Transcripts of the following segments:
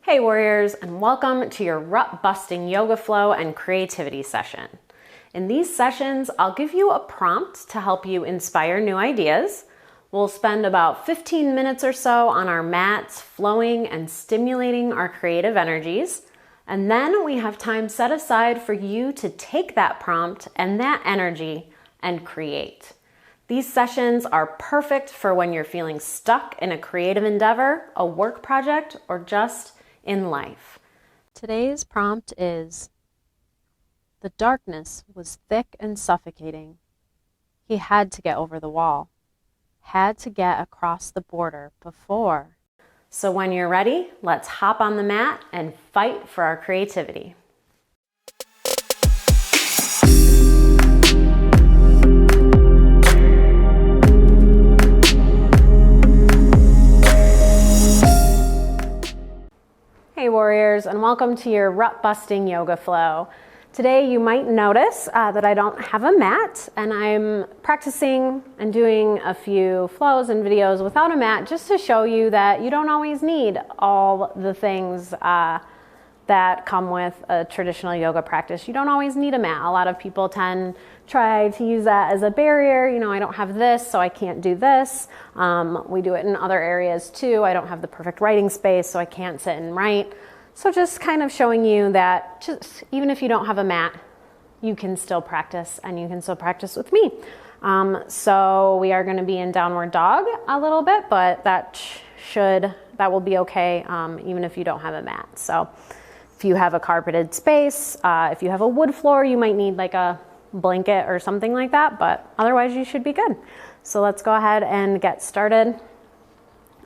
Hey warriors, and welcome to your rut busting yoga flow and creativity session. In these sessions, I'll give you a prompt to help you inspire new ideas. We'll spend about 15 minutes or so on our mats, flowing and stimulating our creative energies. And then we have time set aside for you to take that prompt and that energy and create. These sessions are perfect for when you're feeling stuck in a creative endeavor, a work project, or just in life. Today's prompt is, the darkness was thick and suffocating. He had to get over the wall, had to get across the border before. So when you're ready, let's hop on the mat and fight for our creativity. Hey warriors, and welcome to your rut busting yoga flow. Today you might notice that I don't have a mat, and I'm practicing and doing a few flows and videos without a mat just to show you that you don't always need all the things that come with a traditional yoga practice. You don't always need a mat. A lot of people try to use that as a barrier. You know, I don't have this, so I can't do this. We do it in other areas too. I don't have the perfect writing space, so I can't sit and write. So just kind of showing you that just even if you don't have a mat, you can still practice, and you can still practice with me. So we are going to be in downward dog a little bit, but that will be okay even if you don't have a mat. So if you have a carpeted space, if you have a wood floor, you might need like a blanket or something like that, but otherwise you should be good. So let's go ahead and get started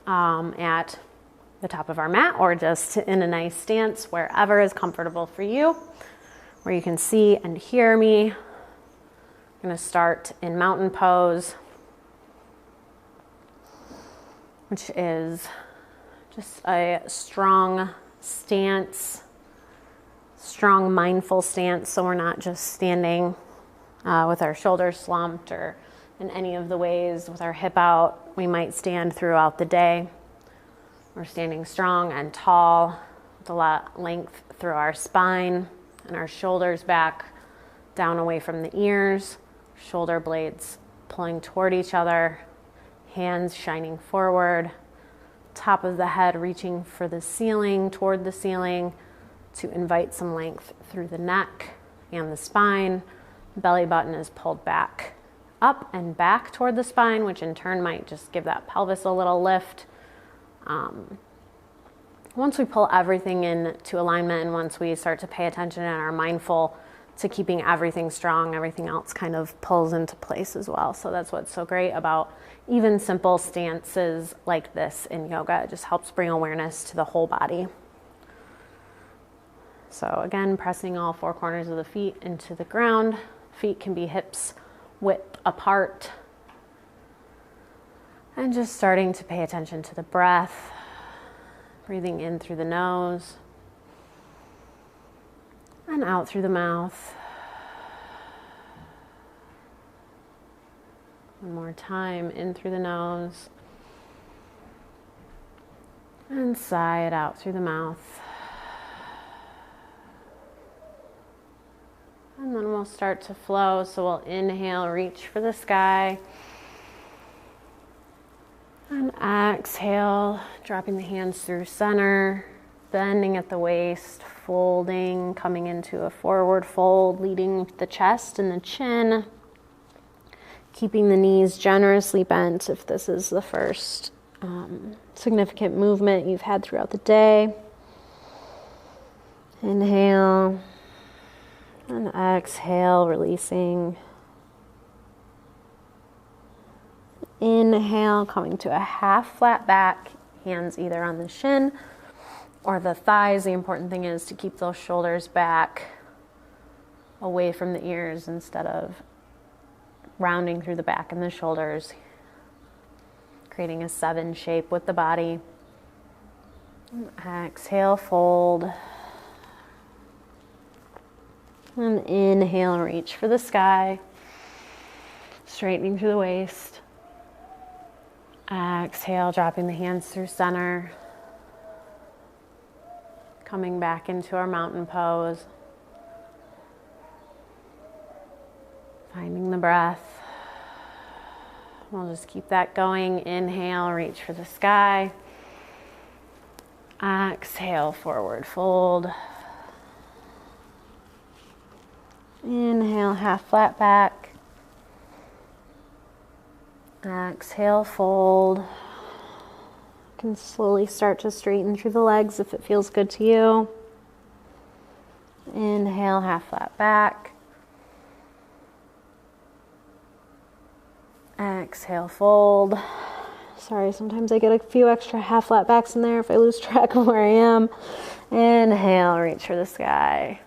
at the top of our mat, or just in a nice stance, wherever is comfortable for you, where you can see and hear me. I'm going to start in mountain pose, which is just a strong stance, strong mindful stance, so we're not just standing with our shoulders slumped or in any of the ways with our hip out. We might stand throughout the day. We're standing strong and tall with a lot of length through our spine and our shoulders back, down away from the ears, shoulder blades pulling toward each other, hands shining forward, top of the head reaching for the ceiling, toward the ceiling, to invite some length through the neck and the spine. Belly button is pulled back, up and back toward the spine, which in turn might just give that pelvis a little lift. Once we pull everything into alignment, and once we start to pay attention and are mindful to keeping everything strong, everything else kind of pulls into place as well. So that's what's so great about even simple stances like this in yoga. It just helps bring awareness to the whole body. So again, pressing all four corners of the feet into the ground. Feet can be hips width apart. And just starting to pay attention to the breath, breathing in through the nose and out through the mouth. One more time, in through the nose and sigh it out through the mouth. And then we'll start to flow. So we'll inhale, reach for the sky. And exhale, dropping the hands through center, bending at the waist, folding, coming into a forward fold, leading the chest and the chin. Keeping the knees generously bent if this is the first significant movement you've had throughout the day. Inhale and exhale, releasing. Inhale, coming to a half flat back, hands either on the shin or the thighs. The important thing is to keep those shoulders back, away from the ears instead of rounding through the back and the shoulders, creating a 7 shape with the body. Exhale, fold. And inhale, reach for the sky, straightening through the waist. Exhale, dropping the hands through center. Coming back into our mountain pose. Finding the breath. We'll just keep that going. Inhale, reach for the sky. Exhale, forward fold. Inhale, half flat back. Exhale, fold. You can slowly start to straighten through the legs if it feels good to you. Inhale, half flat back. Exhale, fold. Sorry, sometimes I get a few extra half flat backs in there if I lose track of where I am. Inhale, reach for the sky.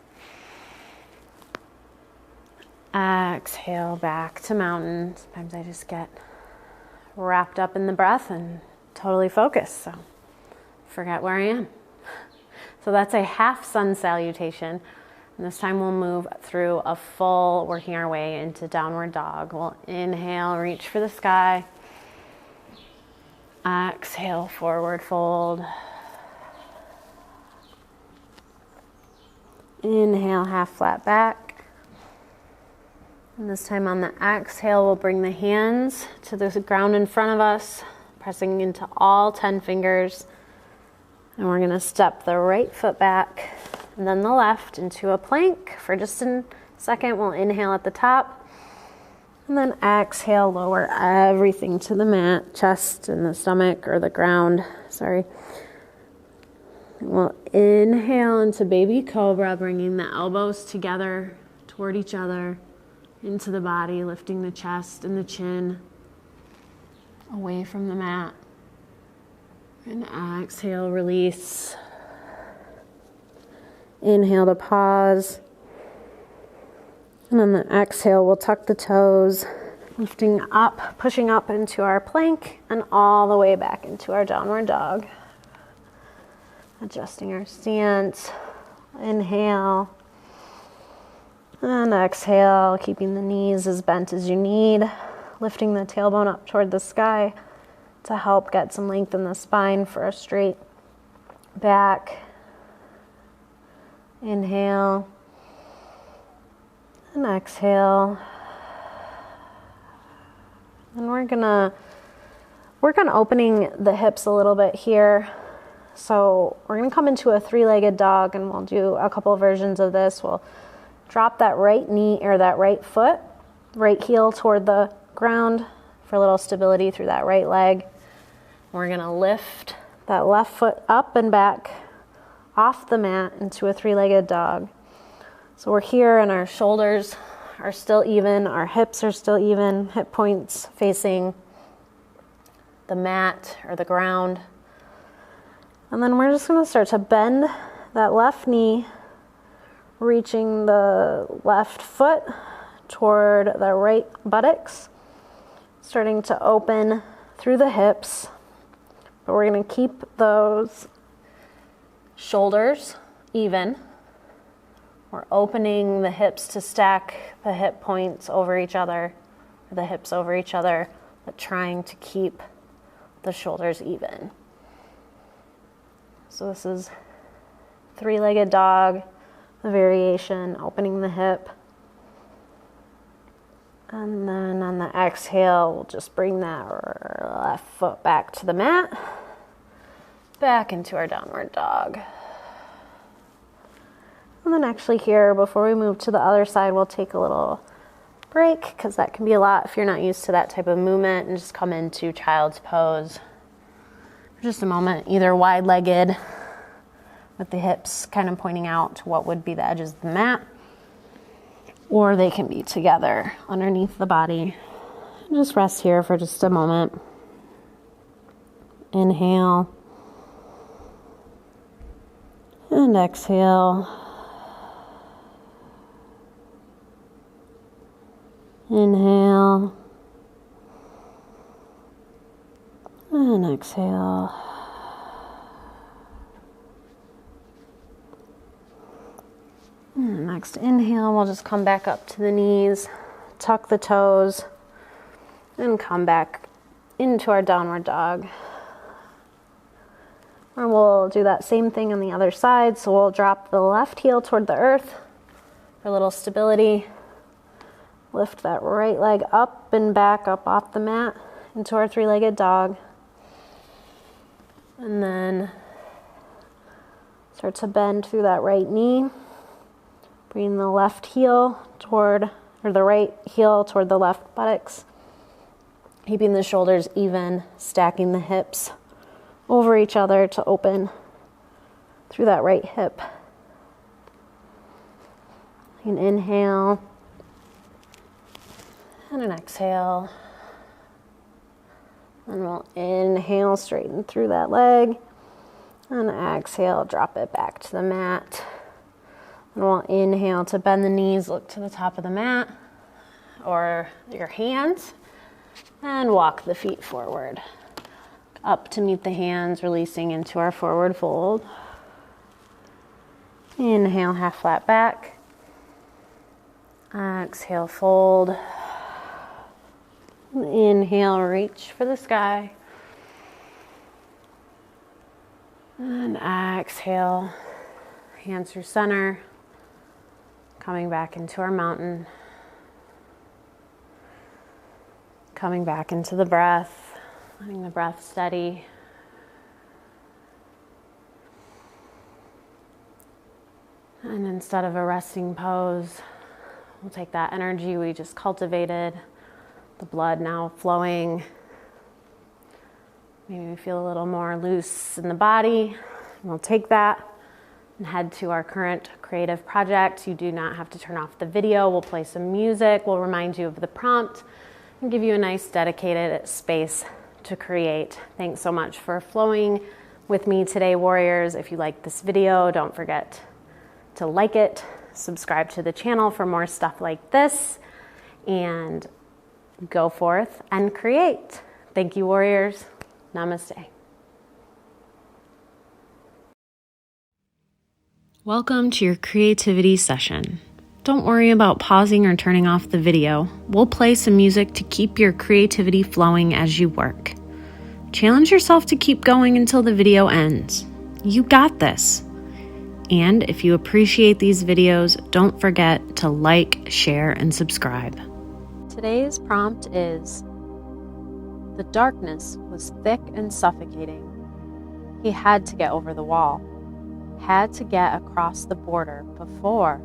Exhale, back to mountain. Sometimes I just get wrapped up in the breath and totally focused, so forget where I am. So that's a half sun salutation. And this time we'll move through a full, working our way into downward dog. We'll inhale, reach for the sky. Exhale, forward fold. Inhale, half flat back. And this time on the exhale, we'll bring the hands to the ground in front of us, pressing into all 10 fingers. And we're gonna step the right foot back and then the left into a plank. For just a second, we'll inhale at the top and then exhale, lower everything to the mat, chest and the stomach or the ground, sorry. We'll inhale into baby cobra, bringing the elbows together toward each other, into the body, lifting the chest and the chin away from the mat. And exhale, release. Inhale to pause. And on the exhale, we'll tuck the toes, lifting up, pushing up into our plank and all the way back into our downward dog. Adjusting our stance. Inhale. And exhale, keeping the knees as bent as you need. Lifting the tailbone up toward the sky to help get some length in the spine for a straight back. Inhale. And exhale. And we're gonna work on opening the hips a little bit here. So we're gonna come into a three-legged dog, and we'll do a couple versions of this. We'll drop that right knee or that right foot, right heel toward the ground for a little stability through that right leg. We're gonna lift that left foot up and back off the mat into a three-legged dog. So we're here and our shoulders are still even, our hips are still even, hip points facing the mat or the ground. And then we're just gonna start to bend that left knee, reaching the left foot toward the right buttocks, starting to open through the hips. But we're going to keep those shoulders even. We're opening the hips to stack the hip points over each other, the hips over each other, but trying to keep the shoulders even. So this is three-legged dog, the variation, opening the hip. And then on the exhale, we'll just bring that left foot back to the mat, back into our downward dog. And then actually here, before we move to the other side, we'll take a little break, because that can be a lot if you're not used to that type of movement, and just come into child's pose for just a moment, either wide-legged with the hips kind of pointing out to what would be the edges of the mat, or they can be together underneath the body. Just rest here for just a moment. Inhale and exhale. Inhale and exhale. Next inhale, we'll just come back up to the knees, tuck the toes, and come back into our downward dog. And we'll do that same thing on the other side. So we'll drop the left heel toward the earth for a little stability. Lift that right leg up and back up off the mat into our three-legged dog. And then start to bend through that right knee. Bring the left heel toward, or the right heel toward the left buttocks. Keeping the shoulders even, stacking the hips over each other to open through that right hip. An inhale and an exhale. And we'll inhale, straighten through that leg. And exhale, drop it back to the mat. And we'll inhale to bend the knees, look to the top of the mat or your hands, and walk the feet forward. Up to meet the hands, releasing into our forward fold. Inhale, half flat back. Exhale, fold. Inhale, reach for the sky. And exhale, hands through center. Coming back into our mountain. Coming back into the breath. Letting the breath steady. And instead of a resting pose, we'll take that energy we just cultivated, the blood now flowing. Maybe we feel a little more loose in the body. We'll take that and head to our current creative project. You do not have to turn off the video. We'll play some music. We'll remind you of the prompt and give you a nice dedicated space to create. Thanks so much for flowing with me today, warriors. If you like this video, don't forget to like it, subscribe to the channel for more stuff like this, and go forth and create. Thank you, warriors. Namaste. Welcome to your creativity session. Don't worry about pausing or turning off the video. We'll play some music to keep your creativity flowing as you work. Challenge yourself to keep going until the video ends. You got this. And if you appreciate these videos, don't forget to like, share, and subscribe. Today's prompt is: the darkness was thick and suffocating. He had to get over the wall, had to get across the border before.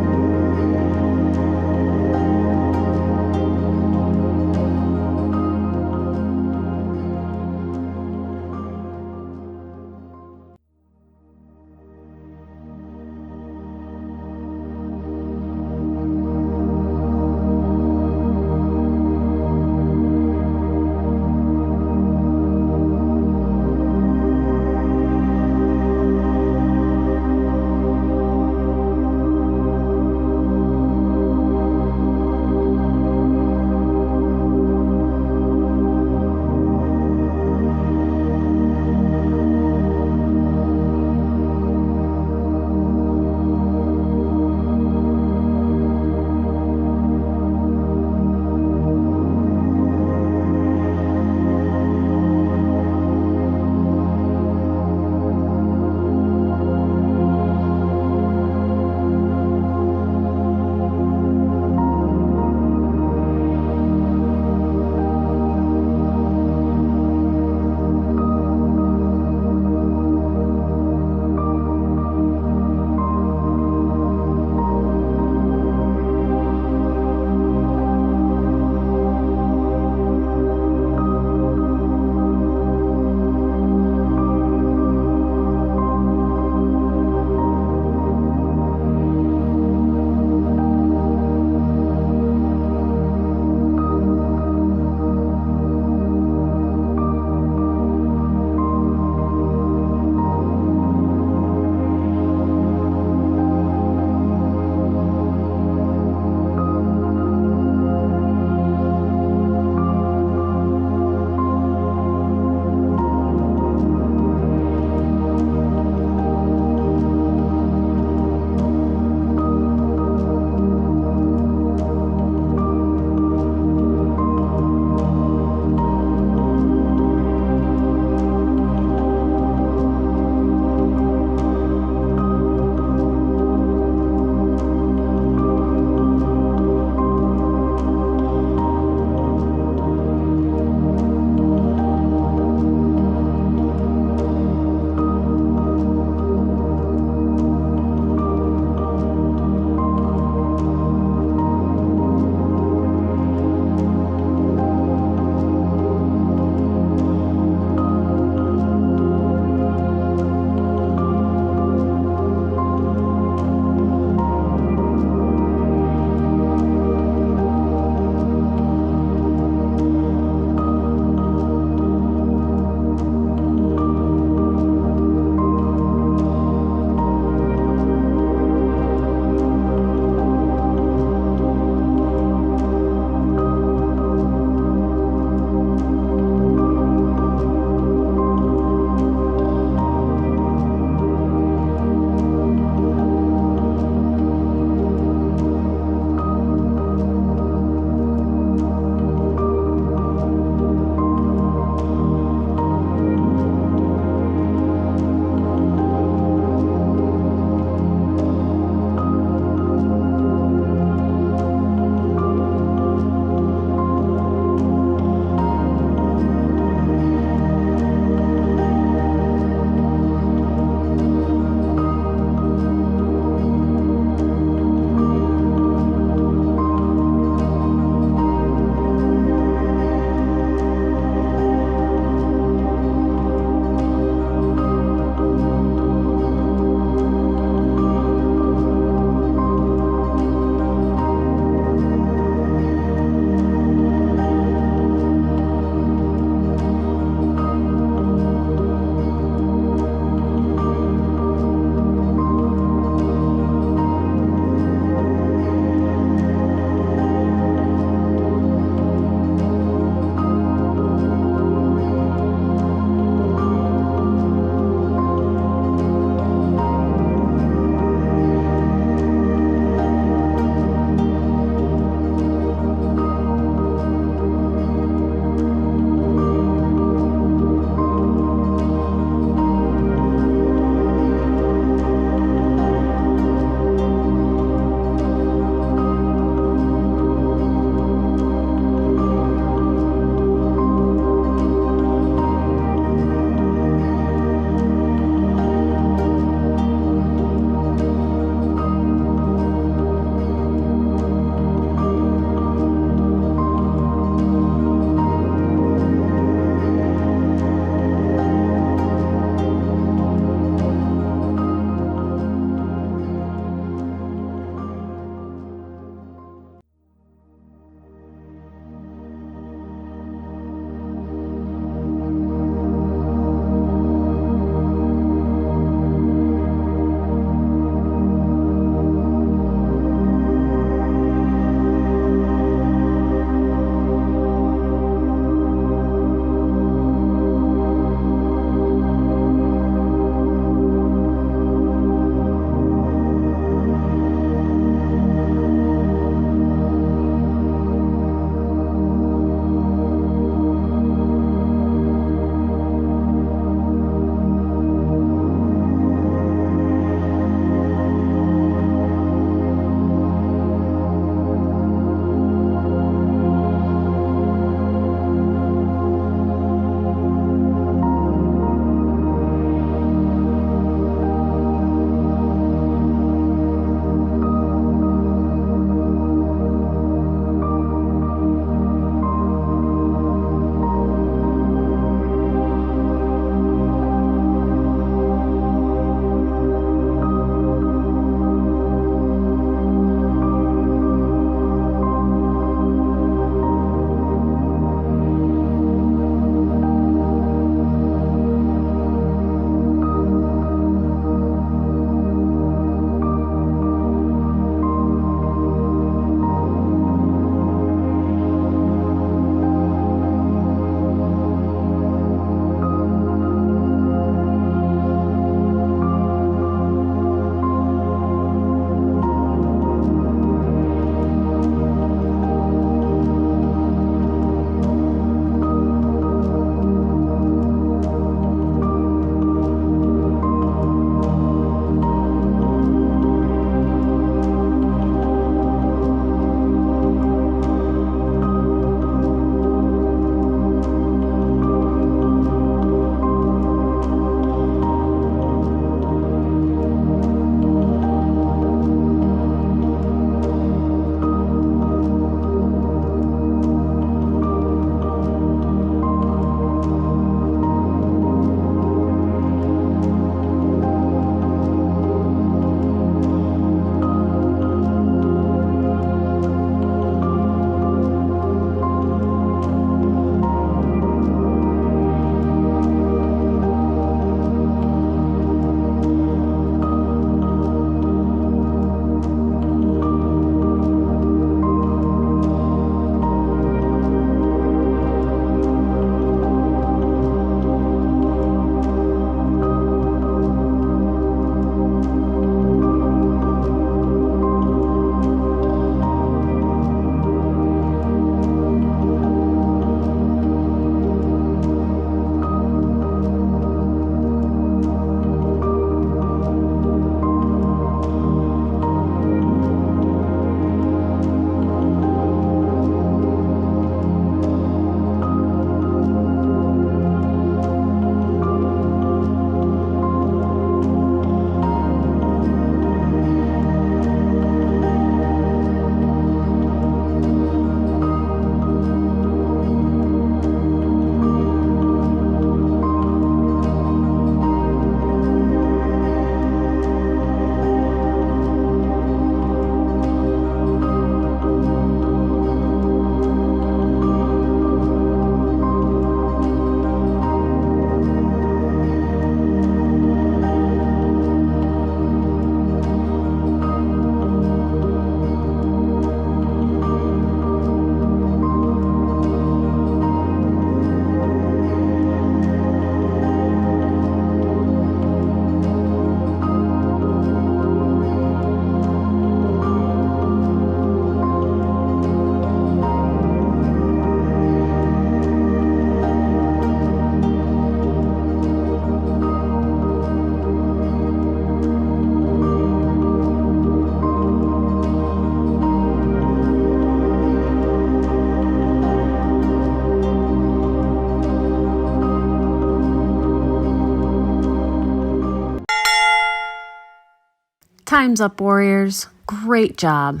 Time's up, warriors. Great job.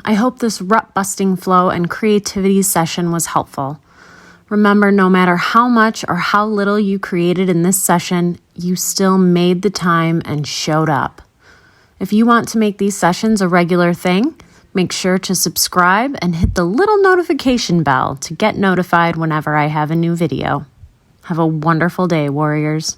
I hope this rut-busting flow and creativity session was helpful. Remember, no matter how much or how little you created in this session, you still made the time and showed up. If you want to make these sessions a regular thing, make sure to subscribe and hit the little notification bell to get notified whenever I have a new video. Have a wonderful day, warriors.